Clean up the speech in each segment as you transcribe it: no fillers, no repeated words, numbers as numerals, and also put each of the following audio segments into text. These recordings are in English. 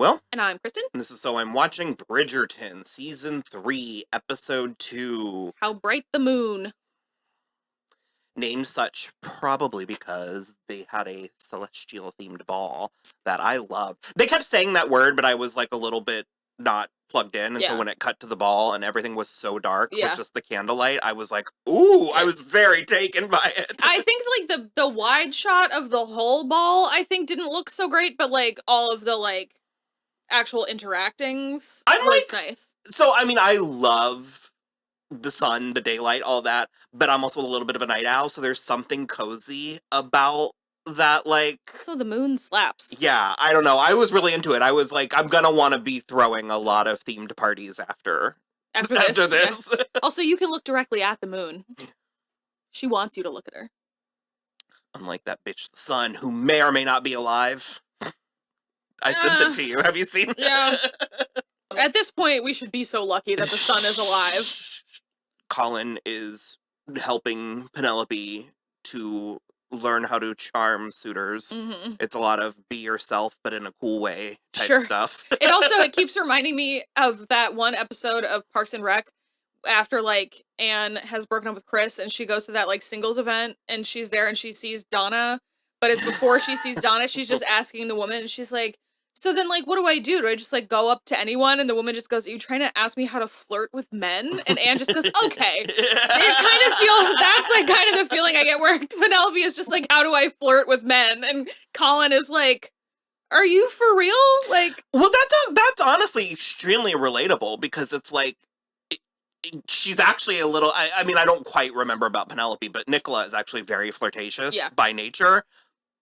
Will. And I'm Kristen. And this is So I'm Watching Bridgerton, Season 3, Episode 2. How Bright the Moon. Named such probably because they had a celestial-themed ball that I loved. They kept saying that word, but I was like a little bit not plugged in until when it cut to the ball and everything was so dark with just the candlelight. I was like, ooh, I was very taken by it. I think like the wide shot of the whole ball, I think didn't look so great, but like all of the like actual interactings was nice. So, I mean, I love the sun, the daylight, all that, but I'm also a little bit of a night owl, so there's something cozy about that, like... So the moon slaps. Yeah, I don't know. I was really into it. I was like, I'm gonna want to be throwing a lot of themed parties after this. Yeah. Also, you can look directly at the moon. She wants you to look at her. Unlike that bitch, the sun, who may or may not be alive. I sent it to you. Have you seen it? Yeah. At this point, we should be so lucky that the sun is alive. Colin is helping Penelope to learn how to charm suitors. Mm-hmm. It's a lot of be yourself, but in a cool way type stuff. It keeps reminding me of that one episode of Parks and Rec after like Anne has broken up with Chris and she goes to that like singles event and she's there and she sees Donna, but it's before she sees Donna, she's just asking the woman and she's like, so then, like, what do I do? Do I just, like, go up to anyone? And the woman just goes, are you trying to ask me how to flirt with men? And Anne just goes, okay. That's, like, kind of the feeling I get where Penelope is just like, how do I flirt with men? And Colin is like, are you for real? Like... Well, that's honestly extremely relatable because it's like, she's actually a little... I mean, I don't quite remember about Penelope, but Nicola is actually very flirtatious by nature.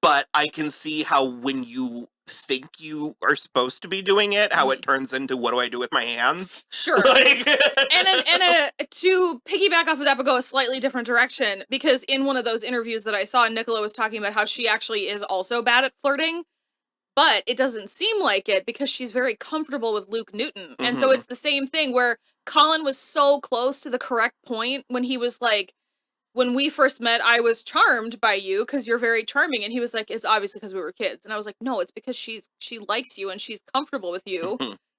But I can see how when you think you are supposed to be doing it, how it turns into what do I do with my hands? Sure. Like... and to piggyback off of that, but go a slightly different direction, because in one of those interviews that I saw, Nicola was talking about how she actually is also bad at flirting, but it doesn't seem like it because she's very comfortable with Luke Newton. And so it's the same thing where Colin was so close to the correct point when he was like, when we first met, I was charmed by you because you're very charming. And he was like, it's obviously because we were kids. And I was like, no, it's because she likes you and she's comfortable with you.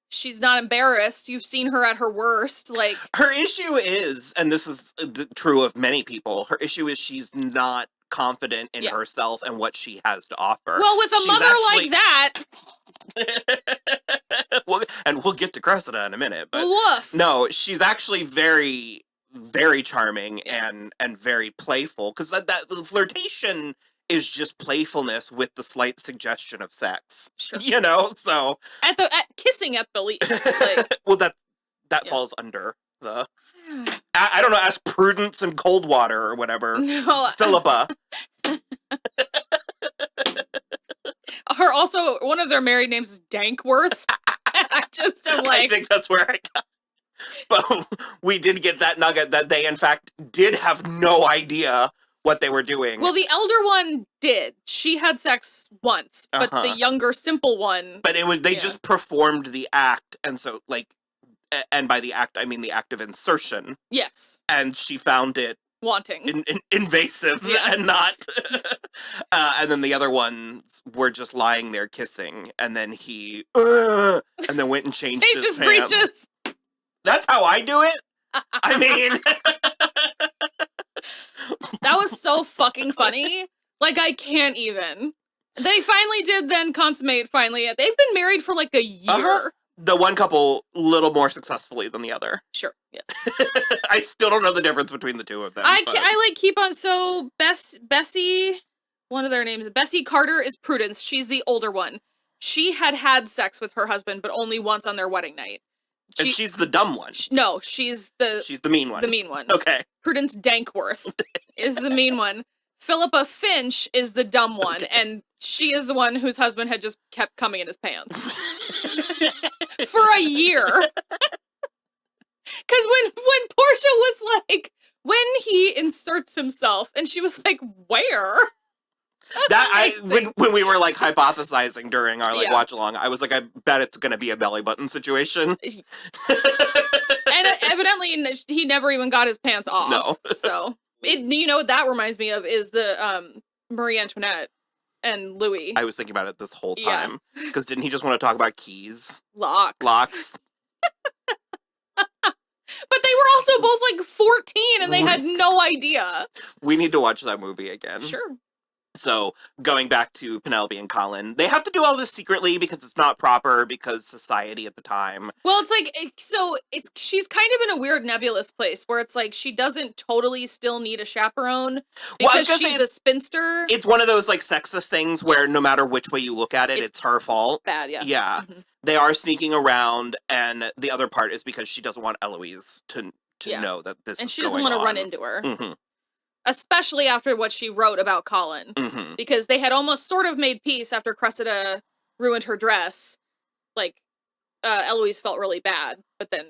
She's not embarrassed. You've seen her at her worst. Like, her issue is, and this is true of many people, her issue is she's not confident in herself and what she has to offer. Well, with a mother like that. And we'll get to Cressida in a minute. But woof. No, she's actually very... very charming and very playful, because that the flirtation is just playfulness with the slight suggestion of sex. Sure. You know, so at kissing at the least. Like, well, that falls under the I don't know, as Prudence and Coldwater or whatever. No, Philippa. Her also one of their married names is Dankworth. I'm like, I think that's where I got. But we did get that nugget that they, in fact, did have no idea what they were doing. Well, the elder one did. She had sex once, but the younger, simple one... But they just performed the act, and so, like... And by the act, I mean the act of insertion. Yes. And she found it... wanting. Invasive and not... and then the other ones were just lying there kissing, and then he... and then went and changed his pants. Breeches. That's how I do it. I mean... That was so fucking funny. Like, I can't even. They finally did then consummate, finally. They've been married for like a year. The one couple, little more successfully than the other. Sure, yes. I still don't know the difference between the two of them. I like keep on, so Bessie, one of their names, Bessie Carter is Prudence. She's the older one. She had sex with her husband, but only once on their wedding night. And she's the dumb one. No, she's the mean one. The mean one. Okay. Prudence Dankworth is the mean one. Philippa Finch is the dumb one, and she is the one whose husband had just kept coming in his pants. For a year. Because when Porsha was like, when he inserts himself, and she was like, where? When we were like hypothesizing during our watch along, I was like, I bet it's gonna be a belly button situation. And evidently he never even got his pants off. No. So you know what that reminds me of is the Marie Antoinette. and Louis. I was thinking about it this whole time. Because didn't he just want to talk about keys? Locks. But they were also both like 14 and they had no idea. We need to watch that movie again. Sure. So, going back to Penelope and Colin, they have to do all this secretly because it's not proper, because society at the time. Well, it's like, she's kind of in a weird nebulous place where it's like she doesn't totally still need a chaperone because she's a spinster. It's one of those like sexist things where no matter which way you look at it, it's her fault. Bad, yeah. Yeah. Mm-hmm. They are sneaking around, and the other part is because she doesn't want Eloise to know that this is going on. And she doesn't want to run into her. Mm-hmm. Especially after what she wrote about Colin. Mm-hmm. Because they had almost sort of made peace after Cressida ruined her dress. Like, Eloise felt really bad, but then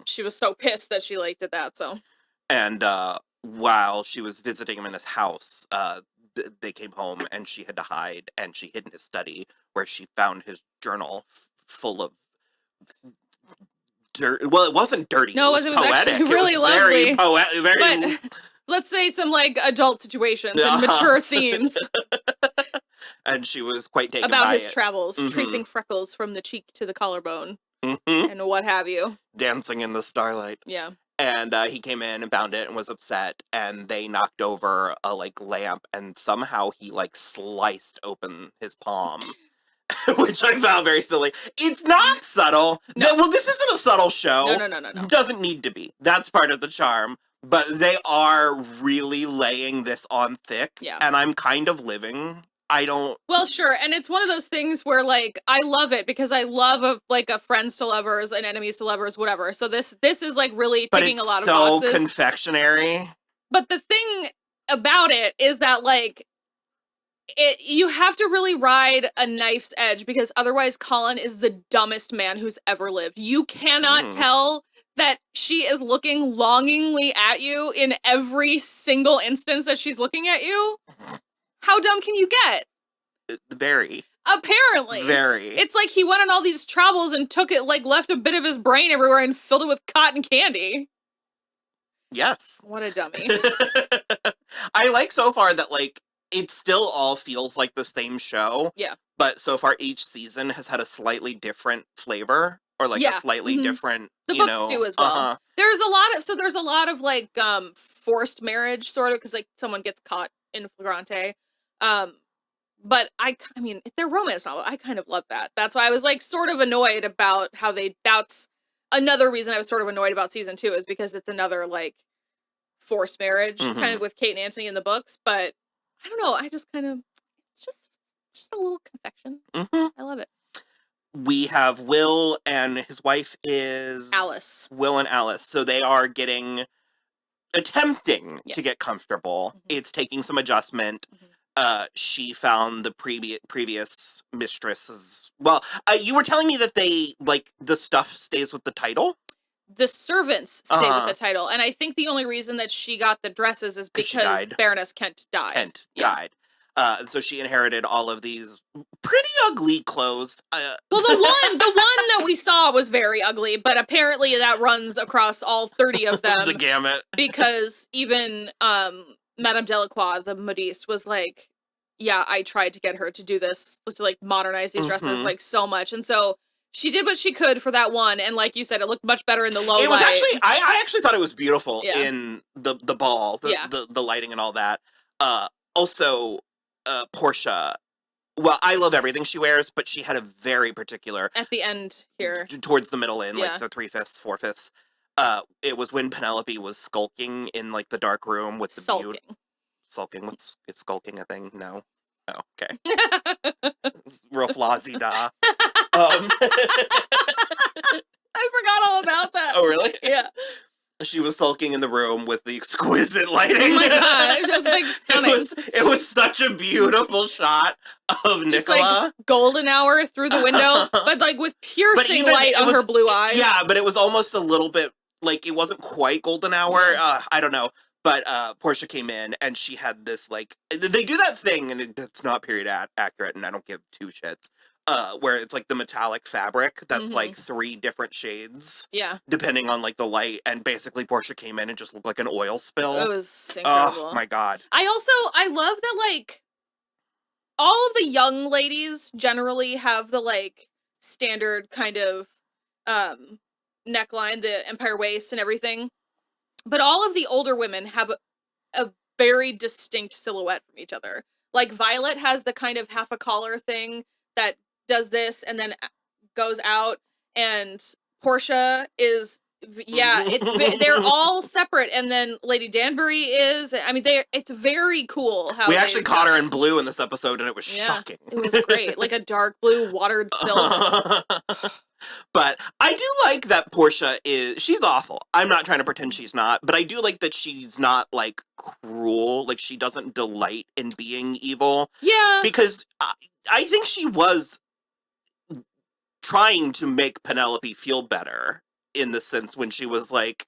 she was so pissed that she, like, did that, so. And, while she was visiting him in his house, they came home and she had to hide, and she hid in his study where she found his journal full of dirt. Well, it wasn't dirty. No, it was poetic. Actually really lovely. Very poetic. But let's say some like adult situations and mature themes. And she was quite taken about by his travels, tracing freckles from the cheek to the collarbone, and what have you. Dancing in the starlight. Yeah. And he came in and found it and was upset, and they knocked over a like lamp, and somehow he like sliced open his palm, which I found very silly. It's not subtle. No. Well, this isn't a subtle show. No. Doesn't need to be. That's part of the charm. But they are really laying this on thick, and I'm kind of living. I don't. Well, sure, and it's one of those things where, like, I love it because I love a friends to lovers and enemies to lovers, whatever. So this is like really ticking a lot of boxes. But it's so confectionery. But the thing about it is that, like, you have to really ride a knife's edge because otherwise Colin is the dumbest man who's ever lived. You cannot tell that she is looking longingly at you in every single instance that she's looking at you. How dumb can you get? Very. Apparently. Very. It's like he went on all these travels and took it, like, left a bit of his brain everywhere and filled it with cotton candy. Yes. What a dummy. I like so far that, like, it still all feels like the same show. Yeah. But so far each season has had a slightly different flavor. Or like a slightly different, the books do as well. There's a lot of like forced marriage sort of because like someone gets caught in flagrante. But I mean, if they're romance novel, I kind of love that. That's why I was like sort of annoyed about how that's another reason I was sort of annoyed about season 2 is because it's another like forced marriage kind of with Kate and Anthony in the books. But I don't know. I just kind of it's just a little confection. I love it. We have Will and his wife is Alice. Will and Alice. So they are attempting to get comfortable. It's taking some adjustment. She found the previous mistresses. Well, you were telling me that they, like, the stuff stays with the title? The servants stay with the title. And I think the only reason that she got the dresses is because Baroness Kent died. Kent died. So she inherited all of these pretty ugly clothes. Well, the one that we saw was very ugly, but apparently that runs across all 30 of them. The gamut. Because even Madame Delacroix, the modiste, was like, yeah, I tried to get her to do this, to like modernize these dresses like so much. And so she did what she could for that one. And like you said, it looked much better in the low light. It was actually, I actually thought it was beautiful in the ball, the lighting and all that. Also, Porsha, well, I love everything she wears, but she had a very particular... At the end here. Towards the middle in, like, the 3/5, 4/5. It was when Penelope was skulking in, like, the dark room with the... Sulking. It's skulking a thing? No? Oh, okay. Real flossy, da. I forgot all about that. Oh, really? Yeah. She was sulking in the room with the exquisite lighting. Oh my god, it was just like stunning. It was such a beautiful shot of just Nicola. Like golden hour through the window, but like with piercing light on her blue eyes. Yeah, but it was almost a little bit like it wasn't quite golden hour. I don't know. But Porsha came in and she had this like they do that thing and it's not period accurate and I don't give two shits. Where it's like the metallic fabric that's like 3 different shades. Yeah. Depending on like the light. And basically Porsha came in and just looked like an oil spill. It was incredible. Oh my god. I love that like all of the young ladies generally have the, like, standard kind of, neckline, the empire waist and everything. But all of the older women have a very distinct silhouette from each other. Like, Violet has the kind of half a collar thing that does this and then goes out, and Porsha is, they're all separate, and then Lady Danbury is, I mean, it's very cool how we actually caught her in blue in this episode, and it was shocking. It was great, like a dark blue watered silk. But I do like that Porsha she's awful. I'm not trying to pretend she's not, but I do like that she's not, like, cruel. Like, she doesn't delight in being evil. Yeah. Because I think she was trying to make Penelope feel better, in the sense when she was like,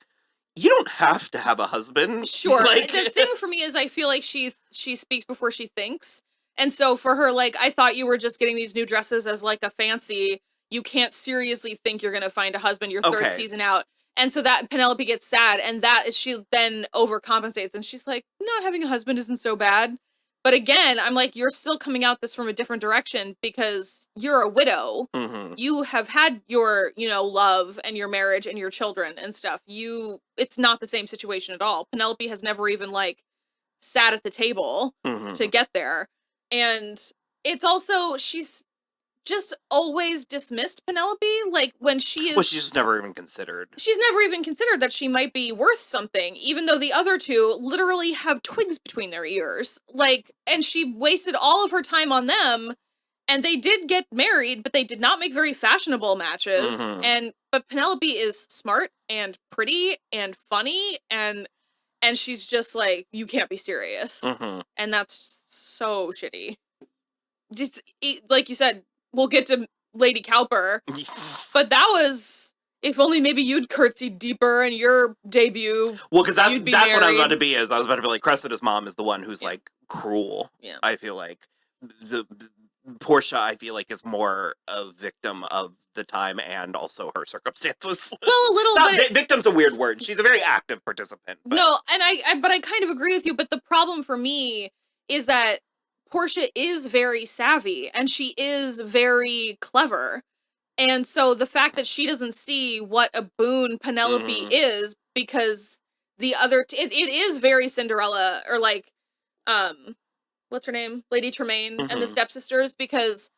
you don't have to have a husband. Sure. Like, the thing for me is I feel like she speaks before she thinks. And so for her, like, I thought you were just getting these new dresses as, like, a fancy. You can't seriously think you're going to find a husband your third season out. And so that Penelope gets sad, and that is, she then overcompensates, and she's like, not having a husband isn't so bad. But again, I'm like, you're still coming out this from a different direction because you're a widow. Mm-hmm. You have had your, love and your marriage and your children and stuff. It's not the same situation at all. Penelope has never even, like, sat at the table to get there. And it's also, she's just always dismissed Penelope, like, when she is... Well, she's just never even considered. She's never even considered that she might be worth something, even though the other two literally have twigs between their ears. Like, and she wasted all of her time on them, and they did get married, but they did not make very fashionable matches. But Penelope is smart and pretty and funny, and she's just like, you can't be serious. And that's so shitty. Just, like you said, we'll get to Lady Cowper, but that was, if only maybe you'd curtsied deeper in your debut. Well, because that's what I was about to be. I was about to be like, Cressida's mom is the one who's like cruel. Yeah, I feel like the Porsha, I feel like, is more a victim of the time and also her circumstances. Well, a little bit. Victim's a weird word. She's a very active participant. But. No, and I kind of agree with you. But the problem for me is that Porsha is very savvy and she is very clever. And so the fact that she doesn't see what a boon Penelope is, because the other, it is very Cinderella, or like, what's her name? Lady Tremaine and the stepsisters, because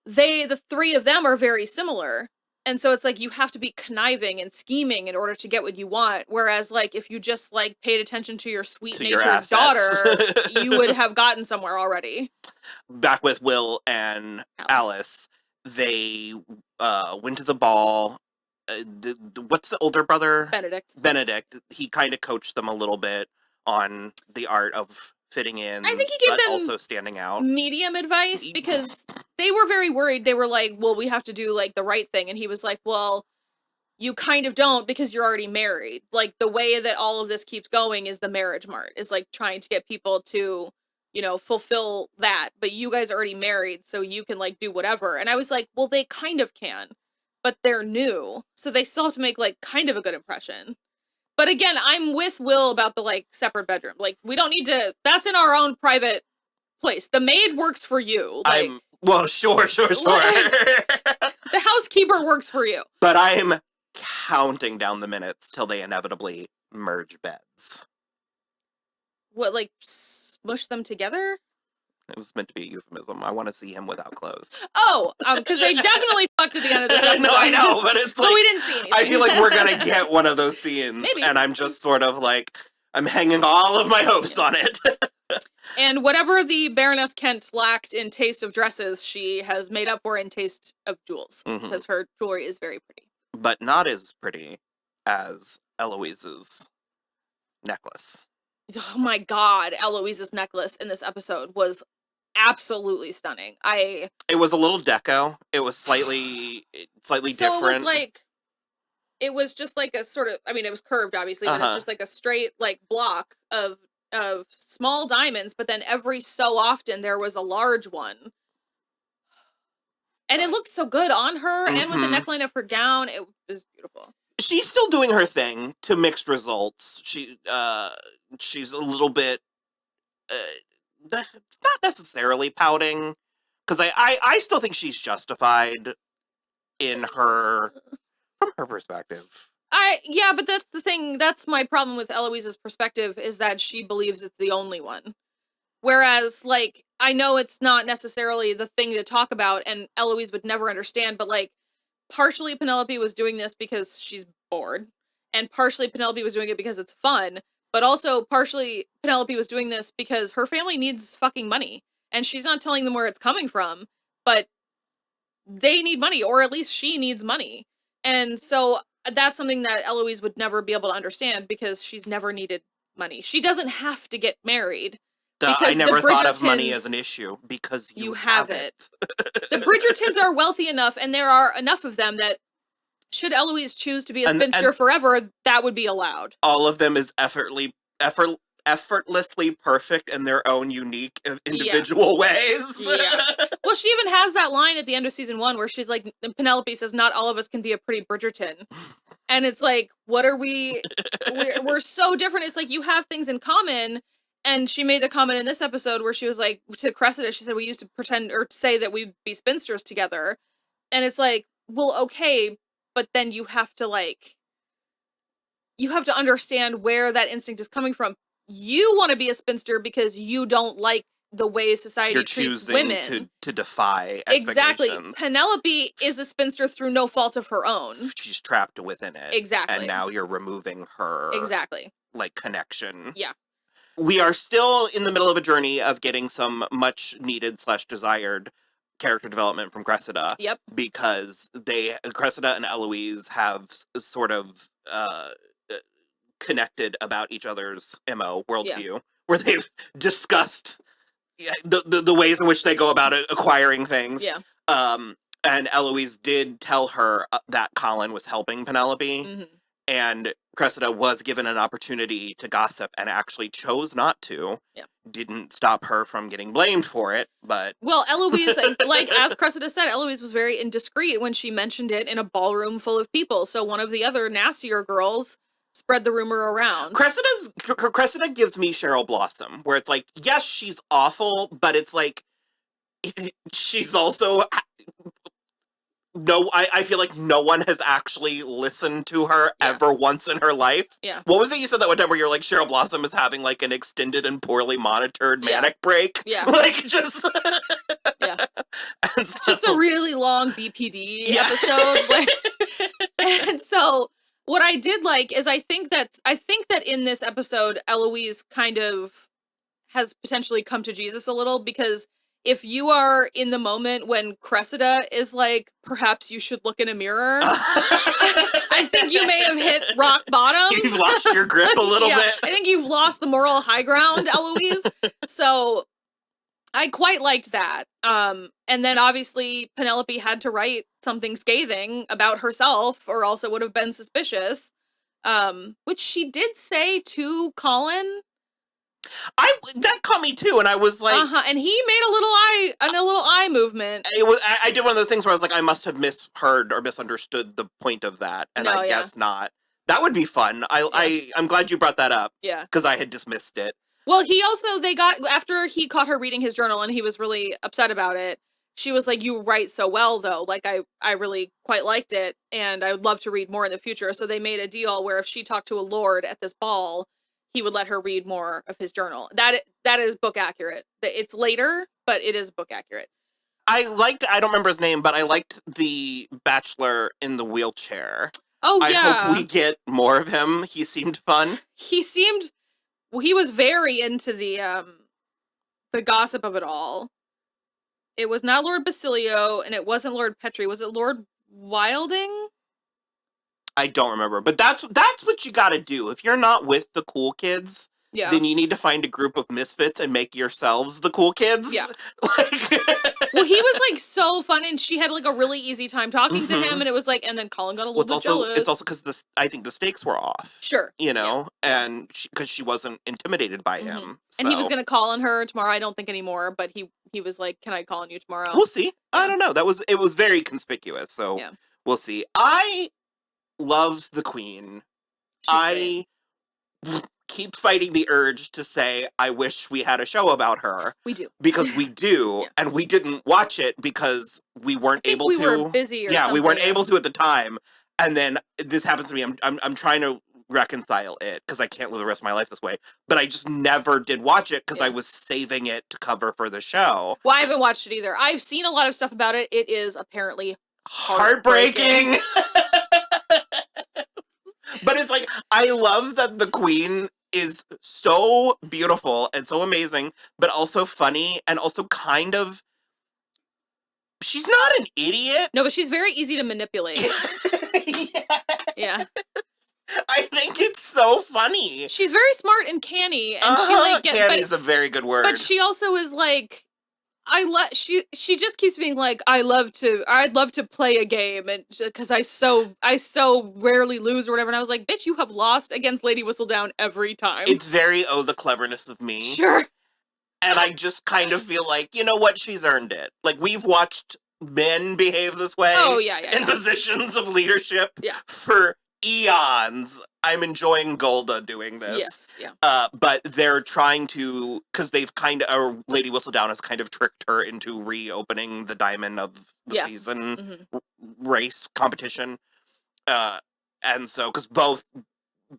the three of them are very similar. And so it's like, you have to be conniving and scheming in order to get what you want. Whereas, like, if you just, like, paid attention to your sweet-natured daughter, you would have gotten somewhere already. Back with Will and Alice, they went to the ball. What's the older brother? Benedict. He kind of coached them a little bit on the art of fitting in. I think he gave them also standing out. Medium advice, because they were very worried. They were like, well, we have to do, like, the right thing. And he was like, well, you kind of don't, because you're already married. Like, the way that all of this keeps going is the marriage mart, is like trying to get people to, fulfill that. But you guys are already married, so you can, like, do whatever. And I was like, well, they kind of can, but they're new, so they still have to make, like, kind of a good impression. But again, I'm with Will about the, like, separate bedroom. Like, we don't need to, that's in our own private place. The maid works for you. Like, well, sure. The housekeeper works for you. But I am counting down the minutes till they inevitably merge beds. What, like, smush them together? It was meant to be a euphemism. I want to see him without clothes. Oh, because they definitely fucked at the end of this episode. No, I know, but it's like, but we didn't see anything. I feel like we're gonna get one of those scenes, Maybe. And I'm just sort of like, I'm hanging all of my hopes on it. And whatever the Baroness Kent lacked in taste of dresses, she has made up for in taste of jewels, because her jewelry is very pretty. But not as pretty as Eloise's necklace. Oh my god, Eloise's necklace in this episode was absolutely stunning. It was a little deco. It was slightly different. It was just like a sort of, I mean, it was curved obviously, but it's just like a straight, like, block of small diamonds, but then every so often there was a large one. And it looked so good on her, and with the neckline of her gown, it was beautiful. She's still doing her thing to mixed results. She's a little bit it's not necessarily pouting, because I still think she's justified in her, from her perspective. Yeah, but that's the thing. That's my problem with Eloise's perspective, is that she believes it's the only one. Whereas, like, I know it's not necessarily the thing to talk about, and Eloise would never understand, but, like, partially Penelope was doing this because she's bored, and partially Penelope was doing it because it's fun, but also partially Penelope was doing this because her family needs fucking money, and she's not telling them where it's coming from, but they need money, or at least she needs money. And so that's something that Eloise would never be able to understand, because she's never needed money. She doesn't have to get married. I never thought of money as an issue, because you have it. The Bridgertons are wealthy enough, and there are enough of them that, should Eloise choose to be a spinster forever, that would be allowed. All of them is effortlessly perfect in their own unique individual ways. Yeah. Well, she even has that line at the end of season 1 where she's like, Penelope says, "Not all of us can be a pretty Bridgerton." And it's like, what are we? We're so different. It's like, you have things in common. And she made the comment in this episode where she was like, to Cressida, she said, we used to pretend or say that we'd be spinsters together. And it's like, well, okay, but then you have to understand where that instinct is coming from. You want to be a spinster because you don't like the way society treats women. To defy expectations. Exactly. Penelope is a spinster through no fault of her own. She's trapped within it. Exactly. And now you're removing her connection. Yeah. We are still in the middle of a journey of getting some much needed / desired character development from Cressida. Yep. Because Cressida and Eloise have sort of connected about each other's MO, worldview, where they've discussed the ways in which they go about acquiring things. Yeah. And Eloise did tell her that Colin was helping Penelope. Mm-hmm. And Cressida was given an opportunity to gossip and actually chose not to. Yeah. Didn't stop her from getting blamed for it, but... Well, Eloise, as Cressida said, Eloise was very indiscreet when she mentioned it in a ballroom full of people. So one of the other nastier girls spread the rumor around. Cressida gives me Cheryl Blossom, where it's like, yes, she's awful, but it's like, she's also... I feel like no one has actually listened to her ever once in her life. Yeah. What was it you said that one time where you're like, Cheryl Blossom is having like an extended and poorly monitored manic break? Yeah. Like, just... Yeah. And so... Just a really long BPD episode. And so what I did like is I think that in this episode, Eloise kind of has potentially come to Jesus a little, because if you are in the moment when Cressida is like, perhaps you should look in a mirror, I think you may have hit rock bottom. You've lost your grip a little bit. I think you've lost the moral high ground, Eloise. So I quite liked that. And then obviously Penelope had to write something scathing about herself, or else it would have been suspicious. Which she did say to Colin. That caught me too, and I was like, and he made a little eye movement. I did one of those things where I was like, I must have misheard or misunderstood the point of that, and I guess not. That would be fun. I'm glad you brought that up. Yeah, because I had dismissed it. Well, after he caught her reading his journal, and he was really upset about it. She was like, "You write so well, though. Like, I really quite liked it, and I would love to read more in the future." So they made a deal where if she talked to a lord at this ball, he would let her read more of his journal. That is book accurate. It's later, but it is book accurate. I don't remember his name, but I liked the bachelor in the wheelchair. Oh, yeah. I hope we get more of him. He seemed fun. He was very into the gossip of it all. It was not Lord Basilio, and it wasn't Lord Petrie. Was it Lord Wilding? I don't remember, but that's what you gotta do. If you're not with the cool kids, then you need to find a group of misfits and make yourselves the cool kids. Yeah. Well, he was like so fun, and she had like a really easy time talking to him, and it was like, and then Colin got a little bit jealous. It's also because I think the stakes were off. Sure. You know, and because she wasn't intimidated by him. So. And he was gonna call on her tomorrow. I don't think anymore, but he was like, "Can I call on you tomorrow?" We'll see. Yeah. I don't know. It was very conspicuous. So we'll see. I love the Queen. I keep fighting the urge to say, I wish we had a show about her. We do. Because we do, Yeah. and we didn't watch it because we weren't able to. We were busy or something. We weren't able to at the time. And then this happens to me. I'm trying to reconcile it because I can't live the rest of my life this way. But I just never did watch it because I was saving it to cover for the show. Well, I haven't watched it either. I've seen a lot of stuff about it. It is apparently heartbreaking. But it's like, I love that the queen is so beautiful and so amazing, but also funny and also kind of, she's not an idiot. No, but she's very easy to manipulate. Yeah. I think it's so funny. She's very smart and canny, and she like canny is a very good word. But she also is like, she just keeps being like, I'd love to play a game, and because I so rarely lose or whatever. And I was like, bitch, you have lost against Lady Whistledown every time. It's very the cleverness of me. Sure. And I just kind of feel like, you know what, she's earned it. Like, we've watched men behave this way. Oh yeah. In positions of leadership. Yeah. For eons. I'm enjoying Golda doing this. Yes, yeah. But they're trying to, because they've Lady Whistledown has kind of tricked her into reopening the diamond of the season race competition. And so, because both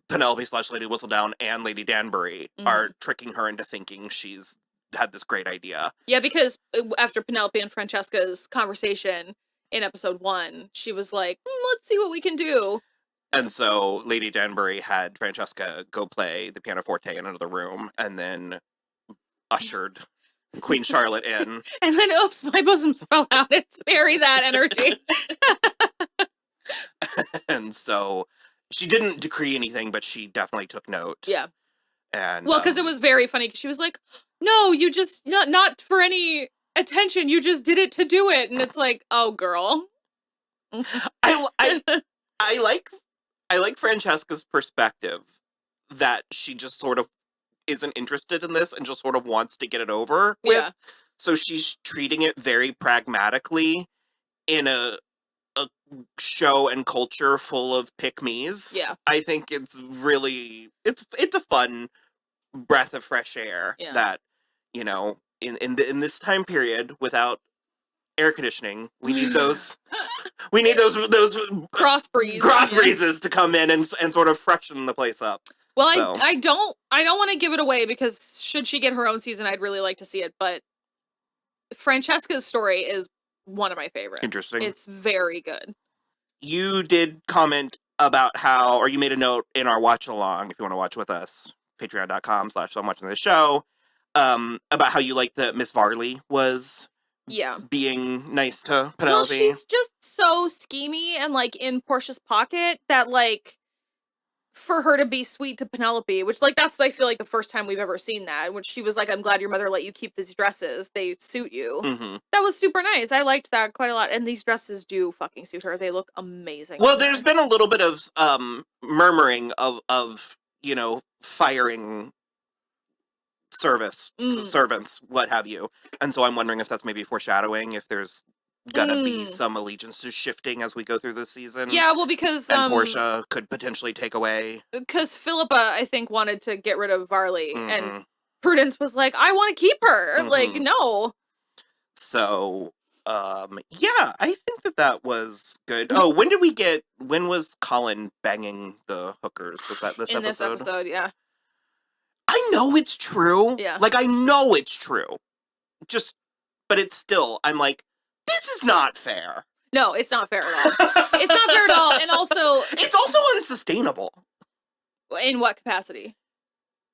Penelope / Lady Whistledown and Lady Danbury are tricking her into thinking she's had this great idea. Yeah, because after Penelope and Francesca's conversation in episode 1, she was like, let's see what we can do. And so Lady Danbury had Francesca go play the pianoforte in another room and then ushered Queen Charlotte in. And then, oops, my bosoms fell out. It's very that energy. And so she didn't decree anything, but she definitely took note. Yeah. And well, because it was very funny, because she was like, no, you just, not for any attention, you just did it to do it. And it's like, oh, girl. I like Francesca's perspective that she just sort of isn't interested in this and just sort of wants to get it over with. Yeah. So she's treating it very pragmatically in a show and culture full of pick-me's. Yeah. I think it's really, it's a fun breath of fresh air that, you know, in this time period without air conditioning, we need those cross breezes to come in and sort of freshen the place up. Well, so. I don't want to give it away, because should she get her own season, I'd really like to see it, but Francesca's story is one of my favorites. Interesting. It's very good. You did comment about how, or you made a note in our watch along, if you want to watch with us, patreon.com/soimwatching about how you like that Miss Varley was being nice to Penelope. Well, she's just so schemy and like in Porsha's pocket that like for her to be sweet to Penelope, which like that's I feel like the first time we've ever seen that, which she was like, I'm glad your mother let you keep these dresses. They suit you. That was super nice. I liked that quite a lot. And these dresses do fucking suit her. They look amazing. Well, there's been a little bit of murmuring of you know, firing servants, what have you. And so I'm wondering if that's maybe foreshadowing, if there's gonna be some allegiances shifting as we go through this season. Yeah, well, because Porsha could potentially take away. Because Philippa, I think, wanted to get rid of Varley, and Prudence was like, I want to keep her. Like, no. So, yeah, I think that was good. Oh, when was Colin banging the hookers? Was that this episode? In this episode, yeah. I know it's true. Yeah. Like, I know it's true. But it's still, I'm like, this is not fair. No, it's not fair at all. It's not fair at all. And also... It's also unsustainable. In what capacity?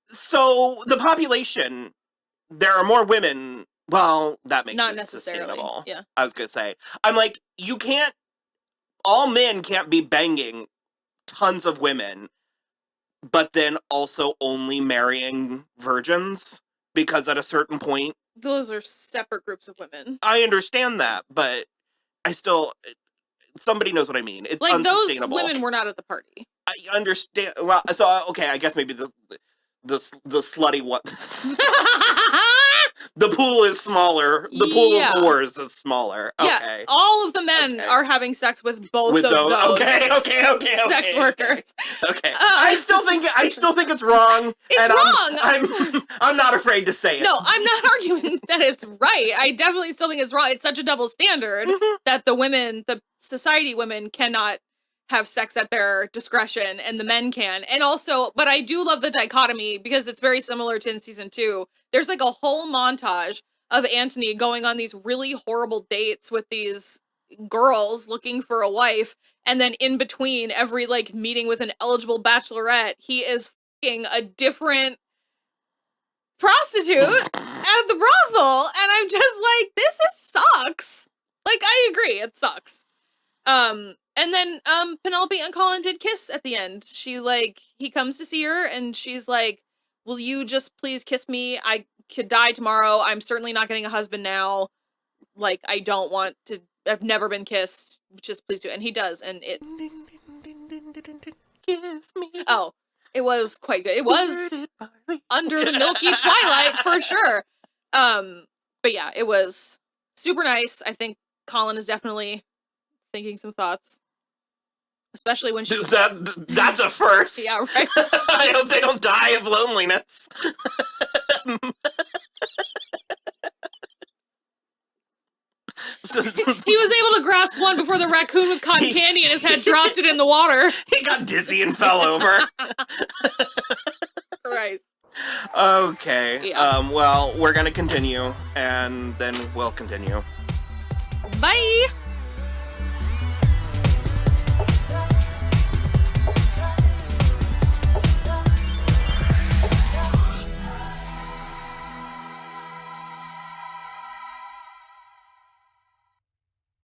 So, the population, there are more women... Well, that makes not it necessarily sustainable. Yeah. I was going to say. I'm like, all men can't be banging tons of women, but then also only marrying virgins, because at a certain point... Those are separate groups of women. I understand that, but I still... Somebody knows what I mean. It's like, unsustainable. Those women were not at the party. I understand. Well, so, okay, I guess maybe the slutty one. The pool is smaller. The pool of whores is smaller. Okay. Yeah, all of the men are having sex with both of those. Okay. Sex workers. Okay. I still think it's wrong. It's wrong. I'm not afraid to say it. No, I'm not arguing that it's right. I definitely still think it's wrong. It's such a double standard that the society women cannot have sex at their discretion and the men can. And also, but I do love the dichotomy because it's very similar to in season 2. There's like a whole montage of Anthony going on these really horrible dates with these girls looking for a wife. And then in between every like meeting with an eligible bachelorette, he is fucking a different prostitute at the brothel. And I'm just like, this sucks. Like, I agree, it sucks. And then Penelope and Colin did kiss at the end. He comes to see her and she's like, will you just please kiss me? I could die tomorrow. I'm certainly not getting a husband now. Like, I don't want to, I've never been kissed. Just please do it. And he does. And it... Kiss me. Oh, it was quite good. It was under the milky twilight for sure. But yeah, it was super nice. I think Colin is definitely thinking some thoughts. Especially when she... That's a first. Yeah, right. I hope they don't die of loneliness. He was able to grasp one before the raccoon with cotton candy in his head dropped it in the water. He got dizzy and fell over. Christ. Okay. Yeah. Well, we're going to continue, and then we'll continue. Bye!